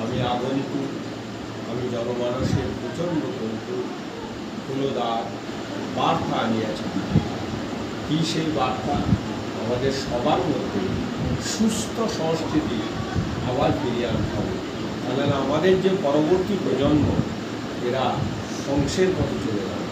আমি আগন্তুক, আমি জনমানসের প্রচণ্ড কৌতুক ফুলদার বার্তা আনিয়াছি। কি সেই বার্তা? আমাদের সবার মধ্যে সুস্থ সংস্কৃতি আবার ফিরিয়ে আনতে হবে, তাহলে আমাদের যে পরবর্তী প্রজন্ম এরা ধ্বংসের পথে চলে যাবে।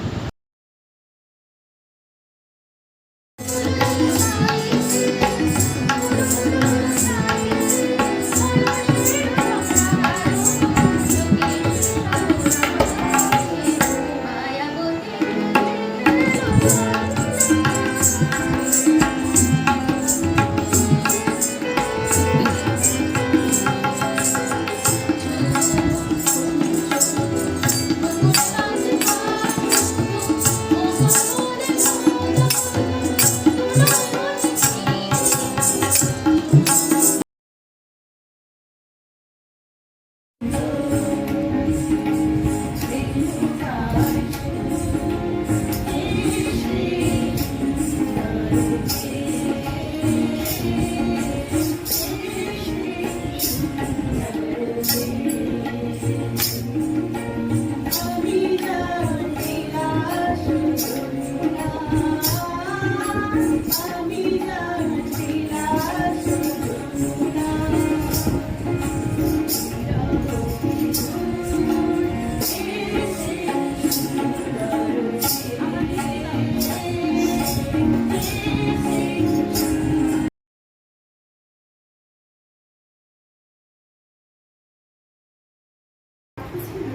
ছিল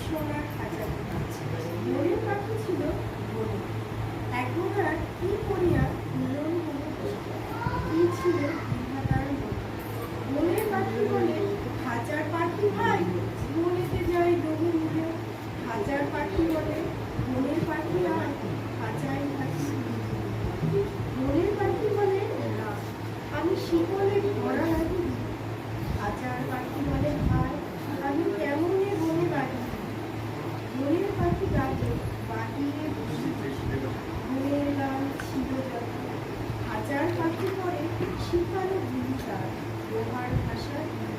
সোনার খাঁচার গাছ, মনের পাখি ছিল বনে। একবার কি করিয়া মিলন হলো কি ছিল বিধাতার মনে। মনের পাখি বলে খাঁচার পাখি ভাই বনেতে যাই ডোবে মিলে। খাঁচার পাখি বলে মনের পাখি আর খাঁচায় থাকি। মনের পাখি বলে না, আমি শিকলে ধরা লাগি। খাঁচার পাখি বলে ভাই আমি কেমনে বনে বাড়ি। মনের পাখি ডাকে বাহিরে বসে মনের গান ছিল যত। হাজার পাখি পরে শিকারে ভূমিকা লোহার ভাষা দিল।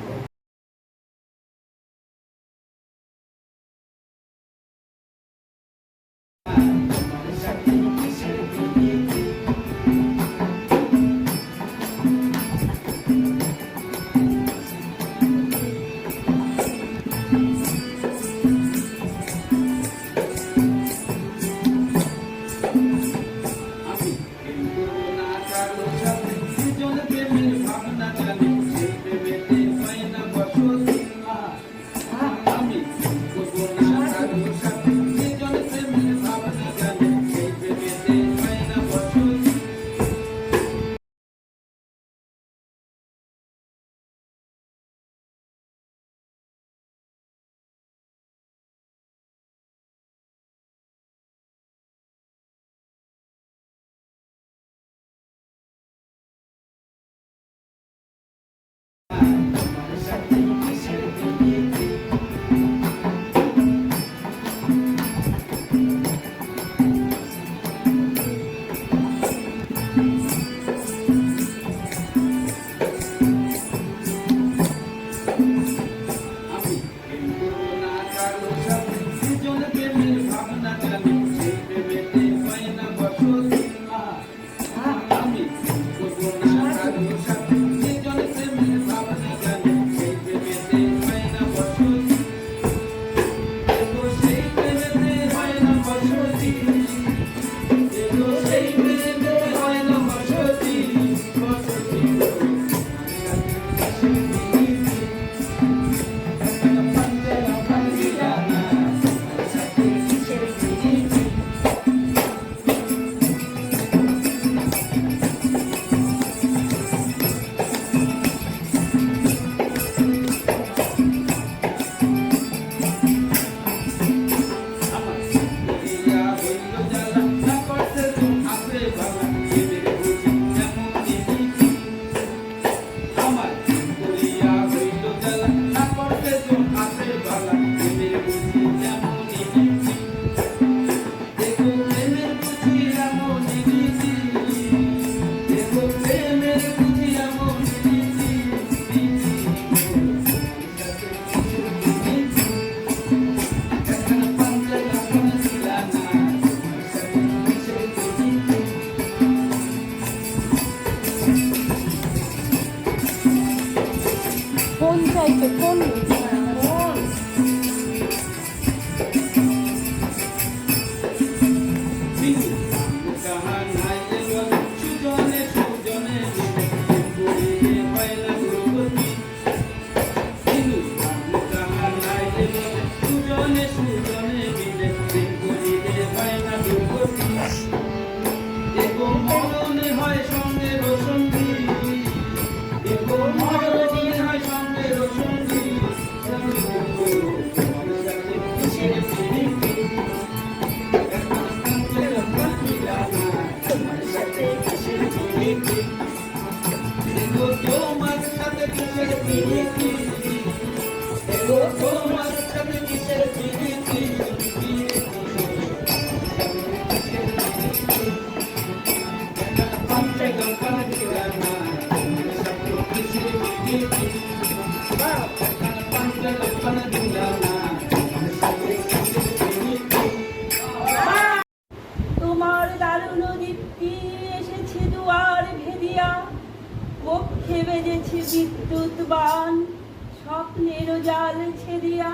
স্বপ্নের জাল ছেদিয়া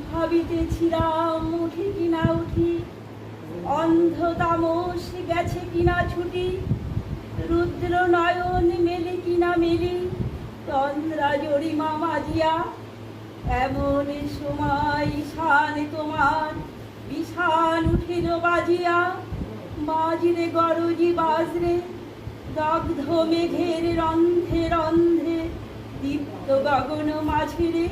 ভাবিতেছিলাম উঠি কিনা উঠি, অন্ধ তামস গেছে কিনা ছুটি, রুদ্র নয়ন মেলে কিনা মেলি, তন্দ্রা জরিমা মাজিয়া। এমন সময় শান তোমার বিশাল উঠিল বাজিয়া, বাজরে গরজি বাজরে দগ্ধ মেঘের রন্ধে রন্ধে, দীপ্ত গগন মাঝিরে।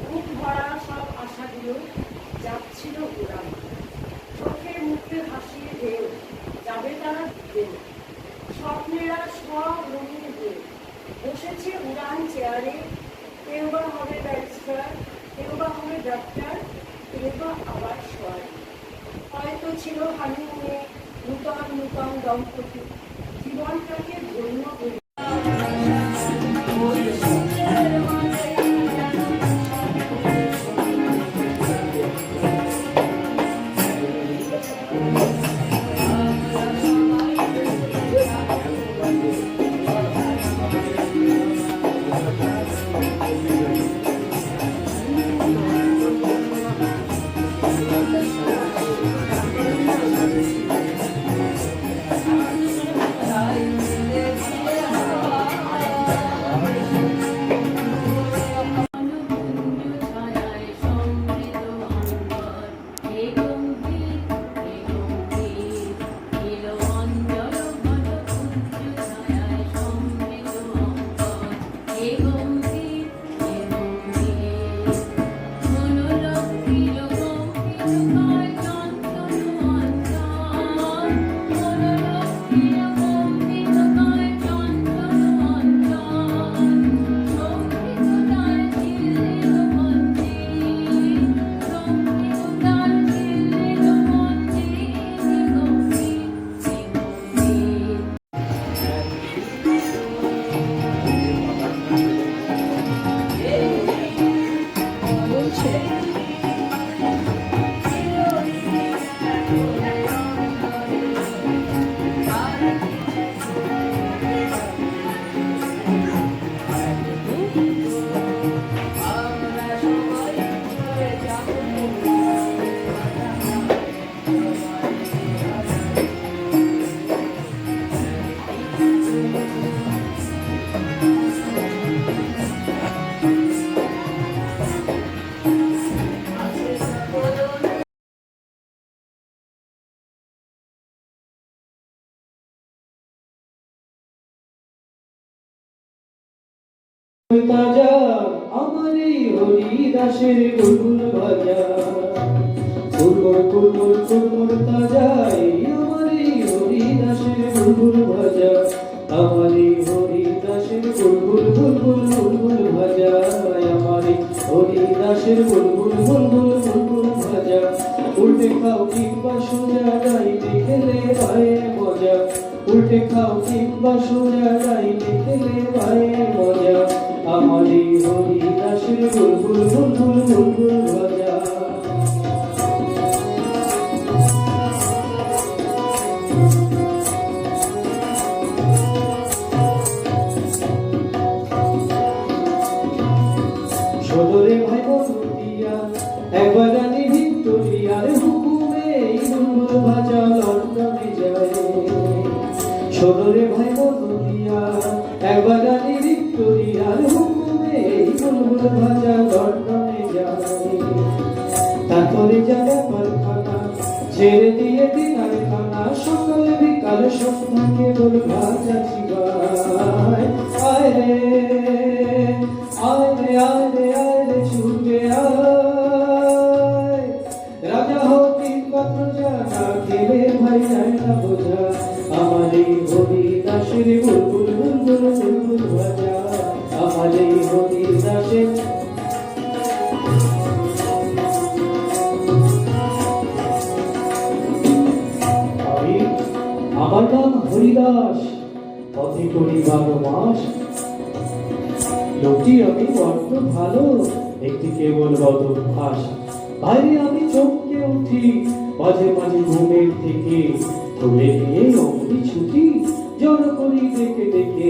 বুক ভরা সব আশাগুলো যাচ্ছিল উড়ান, চোখের মুখে হাসিয়ে ঢেউ যাবে তারা ঢেউ, স্বপ্নেরা সব রঙিন হয়ে বসেছে উড়ান চেয়ারে। কেউ বা হবে ব্যারিস্টার, কেউ বা হবে ডাক্তার, কেউ বা আবার সোয়ার। হয়তো ছিল হানিমুনে নূতন নূতন দম্পতি, জীবনটাকে ধন্য করে। তাজা আমার এই হরিদাসের গুলগুল বাজা, কুরমুর কুরমুর কুরমুর তাজা এই আমার এই হরিদাসের বুলবুল ভাজা আমারি হরিদাসের বুলবুল বুলবুল বুলবুল ভাজা আমারি হরিদাসের বুলবুল বুলবুল বুলবুল ভাজা উল্টে খাও কিংবা সোজা গাইতে খেলে ভাই মজা উল্টে খাও কিংবা সোজা গাইতে খেলে ভাই মজা আমারি হরিদাসের বুলবুল বুলবুল বুলবুল ভাজা সদরে ভাই বন্ধুটিয়া একবার রানী ভিক্টোরিয়ার হুকুমে এই বুলবুল ভাজা লন্ডনে যায় সদরে ভাই বন্ধুটিয়া একবার রানী ভিক্টোরিয়ার হুকুমে এই বুলবুল ভাজা লন্ডনে যায় তারপরে যাবে পারখানা ছেড়ে দিয়ে দিনার খানা সকাল বিকাল সন্ধ্যা কেবল ভাজা চিবায় আয় রে আয় রে আয় রে আয় রে ছুটে আয় রাজা হোক কিংবা প্রজা না খেলে ভাই যায় না বোঝা আমার এই হরিদাসের বুলবুল বুলবুল বুলবুল ভাজা আমার এই হরিদাসের আমার নাম হরিদাস পথে করি 12 মাস লোকটি আমি বড্ড ভালো একটি কেবল বদভ্যাস বাইরে আমি চমকে উঠি মাঝে মাঝে ঘুমের থেকে তুলে নিয়ে অমনি ছুটি জড় করি ডেকে ডেকে